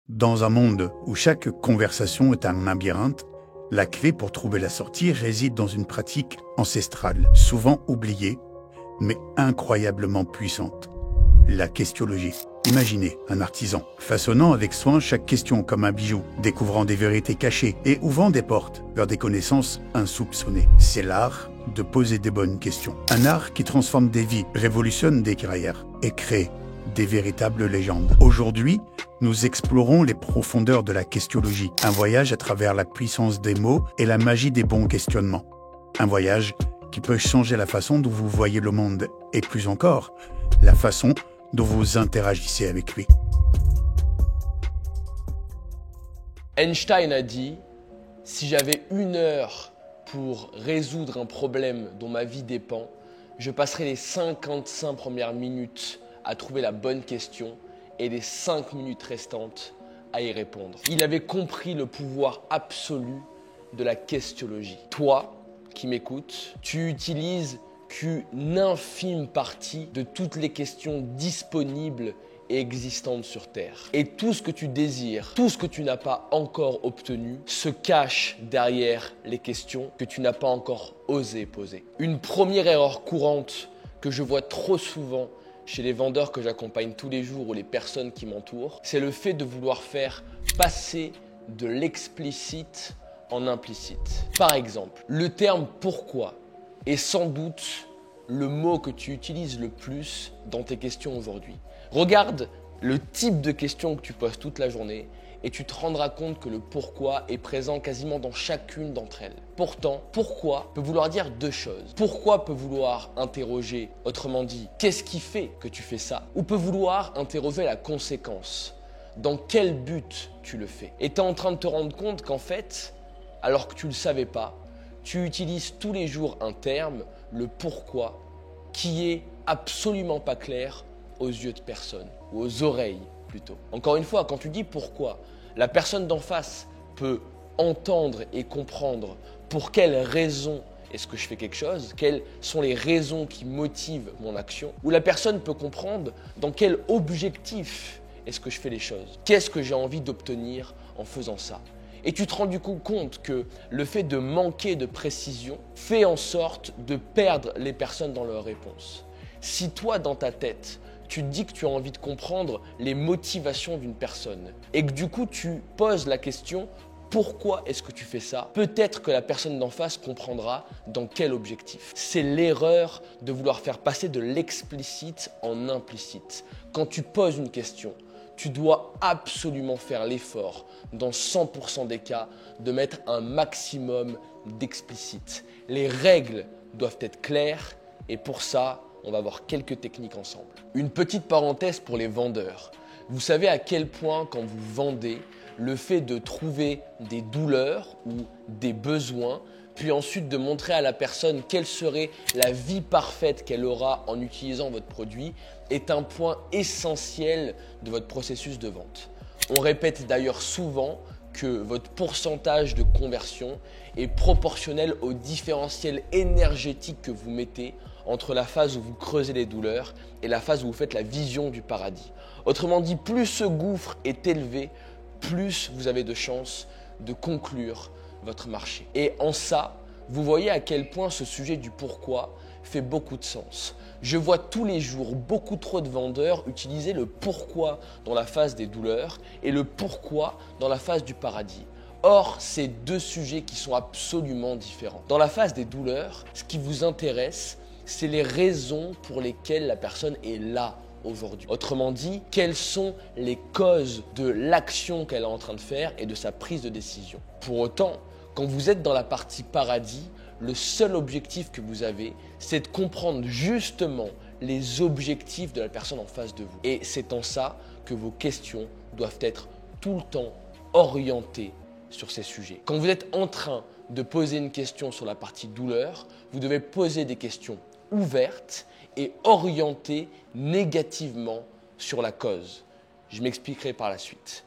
Dans un monde où chaque conversation est un labyrinthe, la clé pour trouver la sortie réside dans une pratique ancestrale, souvent oubliée, mais incroyablement puissante. La questionologie. Imaginez un artisan façonnant avec soin chaque question comme un bijou, découvrant des vérités cachées et ouvrant des portes vers des connaissances insoupçonnées. C'est l'art de poser des bonnes questions. Un art qui transforme des vies, révolutionne des carrières et crée des véritables légendes. Aujourd'hui, nous explorons les profondeurs de la questionologie, un voyage à travers la puissance des mots et la magie des bons questionnements. Un voyage qui peut changer la façon dont vous voyez le monde et plus encore, la façon dont vous interagissez avec lui. Einstein a dit « Si j'avais 1 heure pour résoudre un problème dont ma vie dépend, je passerais les 55 premières minutes à trouver la bonne question et les 5 minutes restantes à y répondre. » Il avait compris le pouvoir absolu de la questionologie. Toi, qui m'écoutes, tu utilises qu'une infime partie de toutes les questions disponibles et existantes sur Terre. Et tout ce que tu désires, tout ce que tu n'as pas encore obtenu, se cache derrière les questions que tu n'as pas encore osé poser. Une première erreur courante que je vois trop souvent chez les vendeurs que j'accompagne tous les jours ou les personnes qui m'entourent, c'est le fait de vouloir faire passer de l'explicite en implicite. Par exemple, le terme « pourquoi » est sans doute le mot que tu utilises le plus dans tes questions aujourd'hui. Regarde le type de questions que tu poses toute la journée et tu te rendras compte que le pourquoi est présent quasiment dans chacune d'entre elles. Pourtant, pourquoi peut vouloir dire 2 choses. Pourquoi peut vouloir interroger, autrement dit, qu'est-ce qui fait que tu fais ça? Ou peut vouloir interroger la conséquence. Dans quel but tu le fais? Et tu es en train de te rendre compte qu'en fait, alors que tu ne le savais pas, tu utilises tous les jours un terme, le pourquoi, qui est absolument pas clair aux yeux de personne, ou aux oreilles plutôt. Encore une fois, quand tu dis pourquoi, la personne d'en face peut entendre et comprendre pour quelles raisons est-ce que je fais quelque chose, quelles sont les raisons qui motivent mon action, ou la personne peut comprendre dans quel objectif est-ce que je fais les choses, qu'est-ce que j'ai envie d'obtenir en faisant ça. Et tu te rends du coup compte que le fait de manquer de précision fait en sorte de perdre les personnes dans leurs réponses. Si toi, dans ta tête, tu te dis que tu as envie de comprendre les motivations d'une personne et que du coup, tu poses la question « Pourquoi est-ce que tu fais ça ?» Peut-être que la personne d'en face comprendra dans quel objectif. C'est l'erreur de vouloir faire passer de l'explicite en implicite. Quand tu poses une question, tu dois absolument faire l'effort, dans 100% des cas, de mettre un maximum d'explicite. Les règles doivent être claires et pour ça, on va voir quelques techniques ensemble. Une petite parenthèse pour les vendeurs. Vous savez à quel point quand vous vendez, le fait de trouver des douleurs ou des besoins, puis ensuite de montrer à la personne quelle serait la vie parfaite qu'elle aura en utilisant votre produit, est un point essentiel de votre processus de vente. On répète d'ailleurs souvent que votre pourcentage de conversion est proportionnel au différentiel énergétique que vous mettez entre la phase où vous creusez les douleurs et la phase où vous faites la vision du paradis. Autrement dit, plus ce gouffre est élevé, plus vous avez de chances de conclure votre marché. Et en ça, vous voyez à quel point ce sujet du pourquoi fait beaucoup de sens. Je vois tous les jours beaucoup trop de vendeurs utiliser le pourquoi dans la phase des douleurs et le pourquoi dans la phase du paradis. Or, c'est 2 sujets qui sont absolument différents. Dans la phase des douleurs, ce qui vous intéresse, c'est les raisons pour lesquelles la personne est là aujourd'hui. Autrement dit, quelles sont les causes de l'action qu'elle est en train de faire et de sa prise de décision. Pour autant, quand vous êtes dans la partie paradis, le seul objectif que vous avez, c'est de comprendre justement les objectifs de la personne en face de vous. Et c'est en ça que vos questions doivent être tout le temps orientées sur ces sujets. Quand vous êtes en train de poser une question sur la partie douleur, vous devez poser des questions ouvertes et orientées négativement sur la cause. Je m'expliquerai par la suite.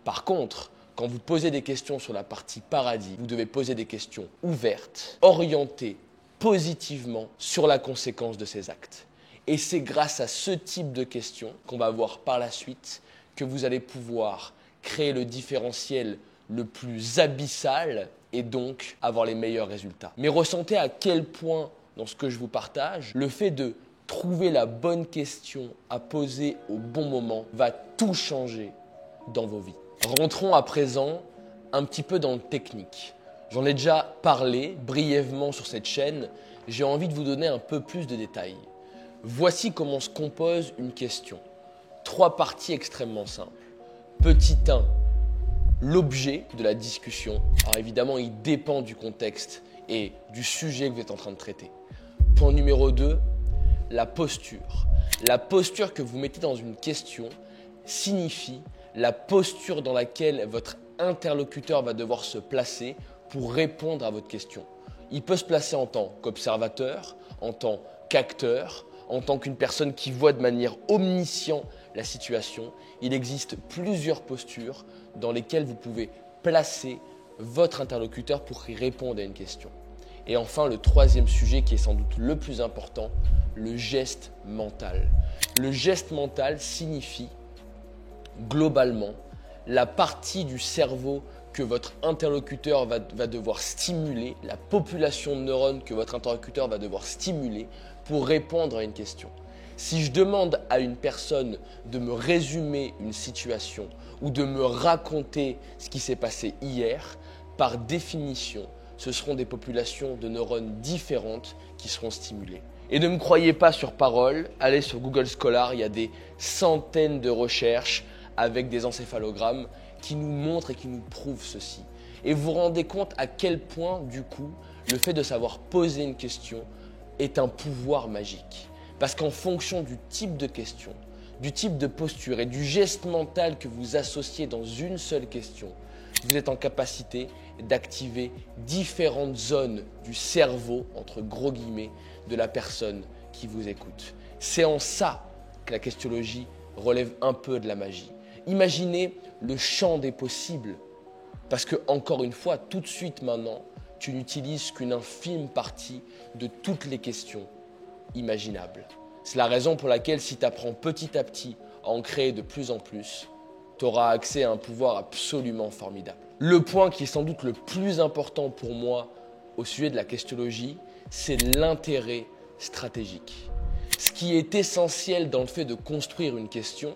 Par contre, quand vous posez des questions sur la partie paradis, vous devez poser des questions ouvertes, orientées positivement sur la conséquence de ces actes. Et c'est grâce à ce type de questions qu'on va voir par la suite que vous allez pouvoir créer le différentiel le plus abyssal et donc avoir les meilleurs résultats. Mais ressentez à quel point, dans ce que je vous partage, le fait de trouver la bonne question à poser au bon moment va tout changer dans vos vies. Rentrons à présent un petit peu dans le technique. J'en ai déjà parlé brièvement sur cette chaîne. J'ai envie de vous donner un peu plus de détails. Voici comment se compose une question. 3 parties extrêmement simples. Petit 1, l'objet de la discussion. Alors évidemment, il dépend du contexte et du sujet que vous êtes en train de traiter. Point numéro 2, la posture. La posture que vous mettez dans une question signifie la posture dans laquelle votre interlocuteur va devoir se placer pour répondre à votre question. Il peut se placer en tant qu'observateur, en tant qu'acteur, en tant qu'une personne qui voit de manière omnisciente la situation. Il existe plusieurs postures dans lesquelles vous pouvez placer votre interlocuteur pour y répondre à une question. Et enfin, le 3e sujet qui est sans doute le plus important, le geste mental. Le geste mental signifie globalement la partie du cerveau que votre interlocuteur va devoir stimuler, la population de neurones que votre interlocuteur va devoir stimuler pour répondre à une question. Si je demande à une personne de me résumer une situation ou de me raconter ce qui s'est passé hier, par définition, ce seront des populations de neurones différentes qui seront stimulées. Et ne me croyez pas sur parole, allez sur Google Scholar, il y a des centaines de recherches avec des encéphalogrammes qui nous montrent et qui nous prouvent ceci. Et vous vous rendez compte à quel point, du coup, le fait de savoir poser une question est un pouvoir magique. Parce qu'en fonction du type de question, du type de posture et du geste mental que vous associez dans une seule question, vous êtes en capacité d'activer différentes zones du cerveau, entre gros guillemets, de la personne qui vous écoute. C'est en ça que la questiologie relève un peu de la magie. Imaginez le champ des possibles. Parce que, encore une fois, tout de suite maintenant, tu n'utilises qu'une infime partie de toutes les questions imaginables. C'est la raison pour laquelle, si tu apprends petit à petit à en créer de plus en plus, tu auras accès à un pouvoir absolument formidable. Le point qui est sans doute le plus important pour moi au sujet de la questiologie, c'est l'intérêt stratégique. Ce qui est essentiel dans le fait de construire une question,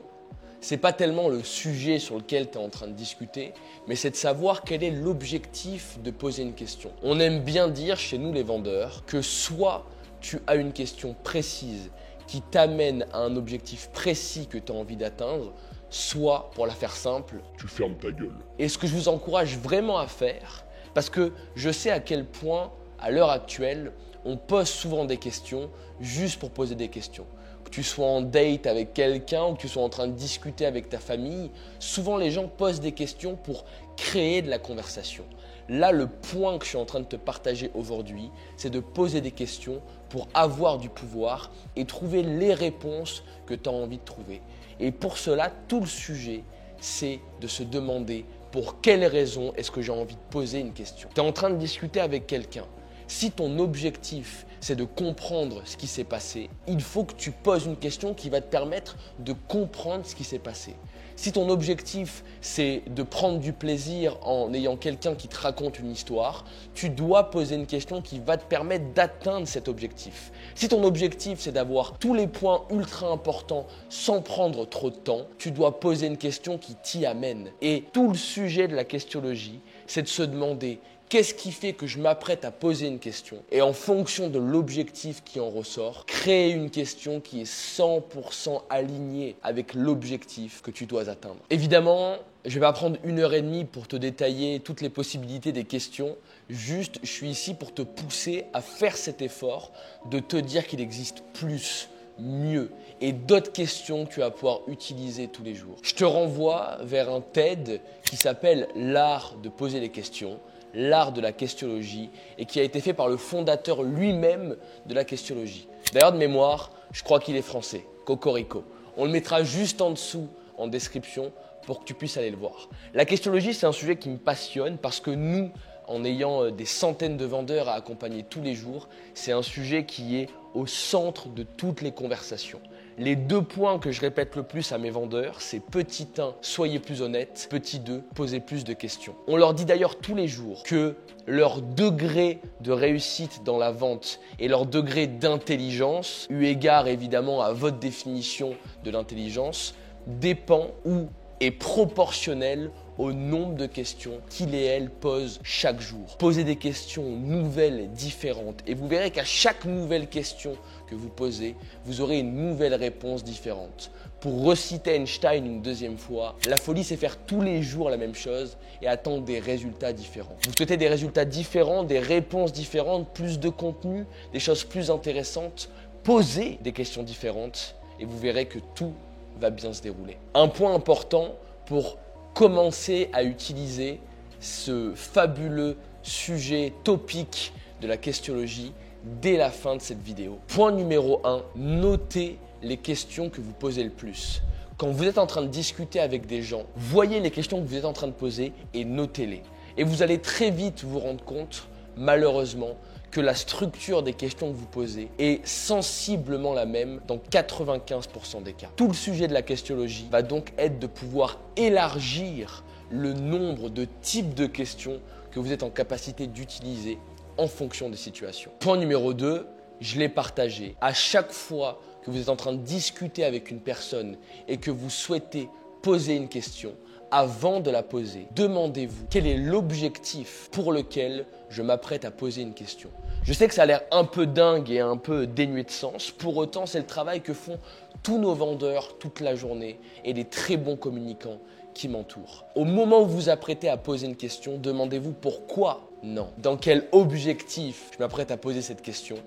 c'est pas tellement le sujet sur lequel tu es en train de discuter, mais c'est de savoir quel est l'objectif de poser une question. On aime bien dire chez nous les vendeurs que soit tu as une question précise qui t'amène à un objectif précis que tu as envie d'atteindre, soit, pour la faire simple, tu fermes ta gueule. Et ce que je vous encourage vraiment à faire, parce que je sais à quel point, à l'heure actuelle, on pose souvent des questions juste pour poser des questions. Que tu sois en date avec quelqu'un ou que tu sois en train de discuter avec ta famille, souvent les gens posent des questions pour créer de la conversation. Là, le point que je suis en train de te partager aujourd'hui, c'est de poser des questions pour avoir du pouvoir et trouver les réponses que tu as envie de trouver. Et pour cela, tout le sujet, c'est de se demander pour quelles raisons est-ce que j'ai envie de poser une question. Tu es en train de discuter avec quelqu'un. Si ton objectif, c'est de comprendre ce qui s'est passé, il faut que tu poses une question qui va te permettre de comprendre ce qui s'est passé. Si ton objectif, c'est de prendre du plaisir en ayant quelqu'un qui te raconte une histoire, tu dois poser une question qui va te permettre d'atteindre cet objectif. Si ton objectif, c'est d'avoir tous les points ultra importants sans prendre trop de temps, tu dois poser une question qui t'y amène. Et tout le sujet de la questiologie, c'est de se demander qu'est-ce qui fait que je m'apprête à poser une question et en fonction de l'objectif qui en ressort, créer une question qui est 100% alignée avec l'objectif que tu dois atteindre. Évidemment, je ne vais pas prendre 1h30 pour te détailler toutes les possibilités des questions. Juste, je suis ici pour te pousser à faire cet effort de te dire qu'il existe plus, mieux et d'autres questions que tu vas pouvoir utiliser tous les jours. Je te renvoie vers un TED qui s'appelle « L'art de poser les questions ». L'art de la questiologie et qui a été fait par le fondateur lui-même de la questiologie. D'ailleurs, de mémoire, je crois qu'il est français, Cocorico. On le mettra juste en dessous en description pour que tu puisses aller le voir. La questiologie, c'est un sujet qui me passionne parce que nous, en ayant des centaines de vendeurs à accompagner tous les jours, c'est un sujet qui est au centre de toutes les conversations. Les 2 points que je répète le plus à mes vendeurs, c'est petit 1, soyez plus honnête, petit 2, posez plus de questions. On leur dit d'ailleurs tous les jours que leur degré de réussite dans la vente et leur degré d'intelligence, eu égard évidemment à votre définition de l'intelligence, dépend ou est proportionnel au nombre de questions qu'il et elle posent chaque jour. Posez des questions nouvelles, différentes, et vous verrez qu'à chaque nouvelle question que vous posez, vous aurez une nouvelle réponse différente. Pour reciter Einstein une deuxième fois, la folie, c'est faire tous les jours la même chose et attendre des résultats différents. Vous souhaitez des résultats différents, des réponses différentes, plus de contenu, des choses plus intéressantes, posez des questions différentes et vous verrez que tout va bien se dérouler. Un point important pour commencer à utiliser ce fabuleux sujet topique de la questiologie dès la fin de cette vidéo. Point numéro 1, notez les questions que vous posez le plus. Quand vous êtes en train de discuter avec des gens, voyez les questions que vous êtes en train de poser et notez-les. Et vous allez très vite vous rendre compte, malheureusement, que la structure des questions que vous posez est sensiblement la même dans 95% des cas. Tout le sujet de la questiologie va donc être de pouvoir élargir le nombre de types de questions que vous êtes en capacité d'utiliser en fonction des situations. Point numéro 2, je l'ai partagé. À chaque fois que vous êtes en train de discuter avec une personne et que vous souhaitez poser une question, avant de la poser, demandez-vous quel est l'objectif pour lequel je m'apprête à poser une question. Je sais que ça a l'air un peu dingue et un peu dénué de sens. Pour autant, c'est le travail que font tous nos vendeurs toute la journée et les très bons communicants qui m'entourent. Au moment où vous vous apprêtez à poser une question, demandez-vous pourquoi non. Dans quel objectif je m'apprête à poser cette question.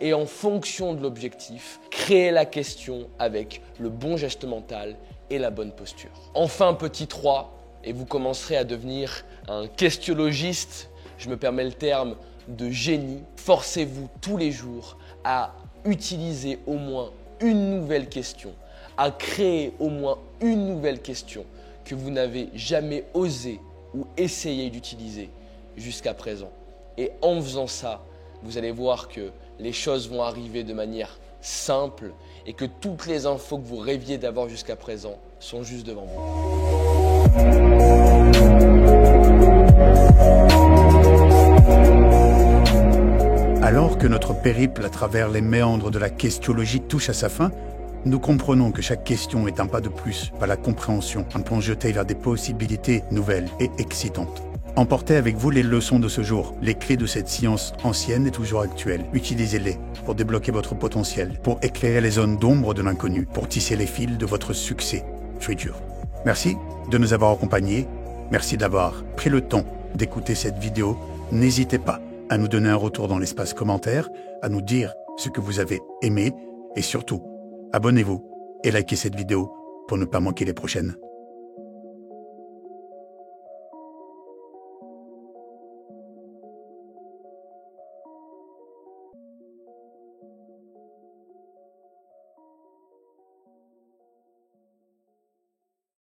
Et en fonction de l'objectif, créez la question avec le bon geste mental et la bonne posture. Enfin, petit 3, et vous commencerez à devenir un questiologiste, je me permets le terme, de génie. Forcez-vous tous les jours à utiliser au moins une nouvelle question, à créer au moins une nouvelle question que vous n'avez jamais osé ou essayé d'utiliser jusqu'à présent. Et en faisant ça, vous allez voir que les choses vont arriver de manière simple et que toutes les infos que vous rêviez d'avoir jusqu'à présent sont juste devant vous. Alors que notre périple à travers les méandres de la questiologie touche à sa fin, nous comprenons que chaque question est un pas de plus vers la compréhension, un plan jeté vers des possibilités nouvelles et excitantes. Emportez avec vous les leçons de ce jour, les clés de cette science ancienne et toujours actuelle. Utilisez-les pour débloquer votre potentiel, pour éclairer les zones d'ombre de l'inconnu, pour tisser les fils de votre succès futur. Merci de nous avoir accompagnés. Merci d'avoir pris le temps d'écouter cette vidéo. N'hésitez pas à nous donner un retour dans l'espace commentaire, à nous dire ce que vous avez aimé et surtout, abonnez-vous et likez cette vidéo pour ne pas manquer les prochaines.